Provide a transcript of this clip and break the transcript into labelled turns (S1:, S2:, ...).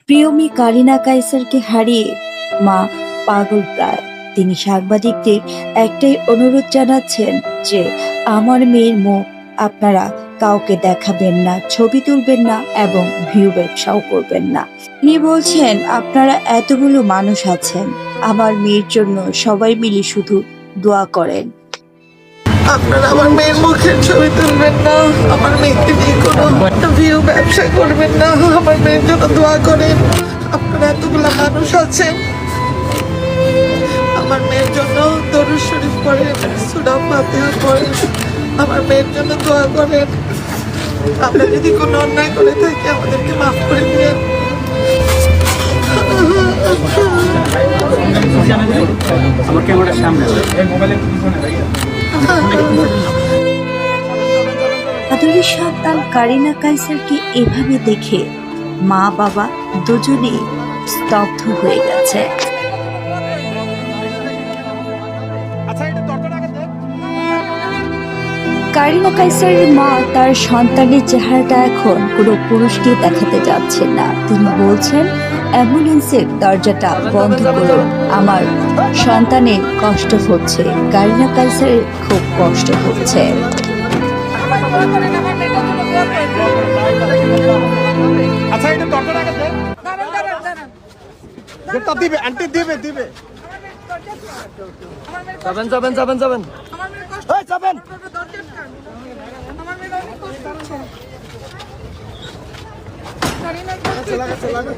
S1: প্রিয় মেয়ে কারিনা কাইসারকে হারিয়ে মা পাগল প্রায়। তিনি সাংবাদিকদের একটাই অনুরোধ জানাচ্ছেন যে আমার মেয়ের মুখ আপনারা কাউকে দেখাবেন না, ছবি তুলবেন না এবং ভিউ ব্যবসাও করবেন না। তিনি বলছেন আপনারা এতগুলো মানুষ আছেন, আমার মেয়ের জন্য সবাই মিলে শুধু দোয়া করেন।
S2: আপনারা আমার মেয়ের মুখের ছবি তুলবেন না, আমার মেয়েকে নিয়ে কোনো ভিউ ব্যবসা করবেন না, আমার মেয়ের জন্য দোয়া করেন। আপনারা এতগুলো মানুষ আছেন, আমার মেয়ের জন্য দরুদ শরীফ পড়েন, সূরা ফাতিহা পড়েন, আমার মেয়ের জন্য দোয়া করেন। আমরা যদি কোনো অন্যায় করে থাকি আমাদেরকে মাফ করে দিন।
S3: আমার ক্যামেরার সামনে
S1: আদরের সন্তান কারিনা কাইসারকে এভাবে দেখে মা বাবা দুজনেই স্তব্ধ হয়ে গেছে। কারিনা কাইসারের মা তার সন্তানের চেহারাটা এখন কোনো পুরুষকে দেখাতে যাচ্ছেন না। তিনি বলছেন অ্যাম্বুলেন্সের দরজাটা বন্ধ করুন, আমার সন্তানের কষ্ট হচ্ছে। কারিনা কাইসারের খুব কষ্ট হচ্ছে।
S3: আচ্ছা এটা দরকার আগে দিবে আন্টি দিবে যাবেন যাবেন যাবেন যাবেন যাবেন
S2: লাগাচ্ছে